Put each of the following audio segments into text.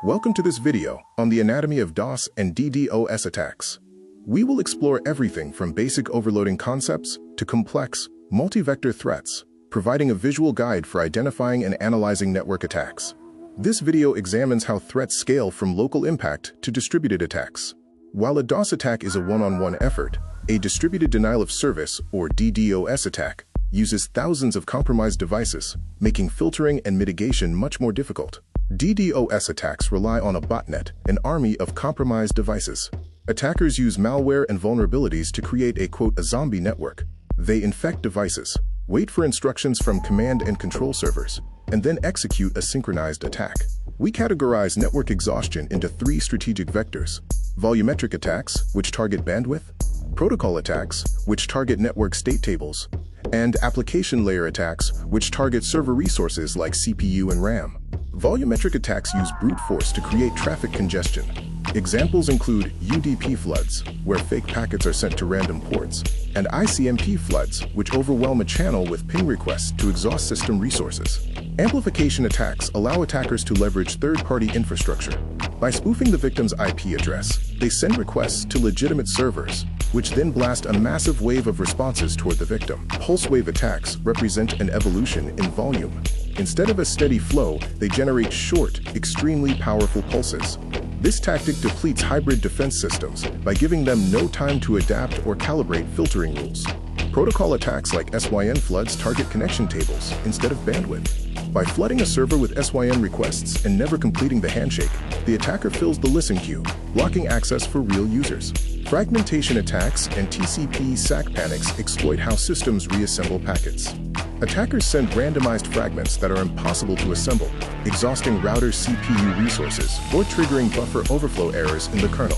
Welcome to this video on the anatomy of DOS and DDoS attacks. We will explore everything from basic overloading concepts to complex, multi-vector threats, providing a visual guide for identifying and analyzing network attacks. This video examines how threats scale from local impact to distributed attacks. While a DOS attack is a one-on-one effort, a distributed denial of service, or DDoS attack, uses thousands of compromised devices, making filtering and mitigation much more difficult. DDoS attacks rely on a botnet, an army of compromised devices. Attackers use malware and vulnerabilities to create a zombie network. They infect devices, wait for instructions from command and control servers, and then execute a synchronized attack. We categorize network exhaustion into three strategic vectors: volumetric attacks, which target bandwidth; protocol attacks, which target network state tables; and application layer attacks, which target server resources like CPU and RAM. Volumetric attacks use brute force to create traffic congestion. Examples include UDP floods, where fake packets are sent to random ports, and ICMP floods, which overwhelm a channel with ping requests to exhaust system resources. Amplification attacks allow attackers to leverage third-party infrastructure. By spoofing the victim's IP address, they send requests to legitimate servers, which then blast a massive wave of responses toward the victim. Pulse wave attacks represent an evolution in volume. Instead of a steady flow, they generate short, extremely powerful pulses. This tactic depletes hybrid defense systems by giving them no time to adapt or calibrate filtering rules. Protocol attacks like SYN floods target connection tables instead of bandwidth. By flooding a server with SYN requests and never completing the handshake, the attacker fills the listen queue, blocking access for real users. Fragmentation attacks and TCP SAC panics exploit how systems reassemble packets. Attackers send randomized fragments that are impossible to assemble, exhausting router CPU resources or triggering buffer overflow errors in the kernel.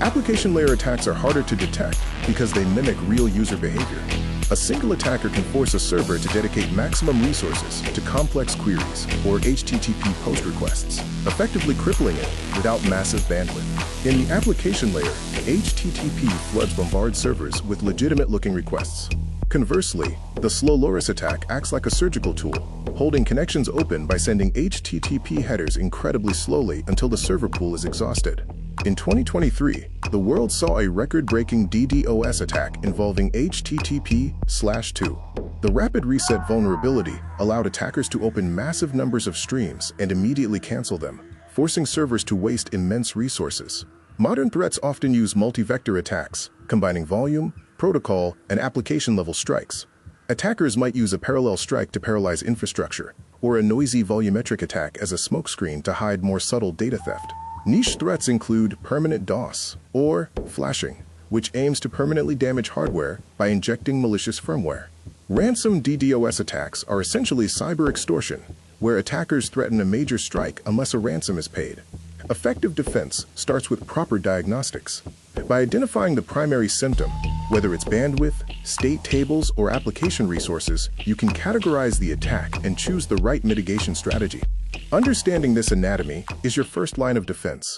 Application layer attacks are harder to detect because they mimic real user behavior. A single attacker can force a server to dedicate maximum resources to complex queries or HTTP post requests, effectively crippling it without massive bandwidth. In the application layer, HTTP floods bombard servers with legitimate-looking requests. Conversely, the slow loris attack acts like a surgical tool, holding connections open by sending HTTP headers incredibly slowly until the server pool is exhausted. In 2023, the world saw a record-breaking DDoS attack involving HTTP/2. The rapid reset vulnerability allowed attackers to open massive numbers of streams and immediately cancel them, forcing servers to waste immense resources. Modern threats often use multi-vector attacks, combining volume, protocol, and application-level strikes. Attackers might use a parallel strike to paralyze infrastructure, or a noisy volumetric attack as a smokescreen to hide more subtle data theft. Niche threats include permanent DOS, or flashing, which aims to permanently damage hardware by injecting malicious firmware. Ransom DDoS attacks are essentially cyber extortion, where attackers threaten a major strike unless a ransom is paid. Effective defense starts with proper diagnostics. By identifying the primary symptom, whether it's bandwidth, state tables, or application resources, you can categorize the attack and choose the right mitigation strategy. Understanding this anatomy is your first line of defense.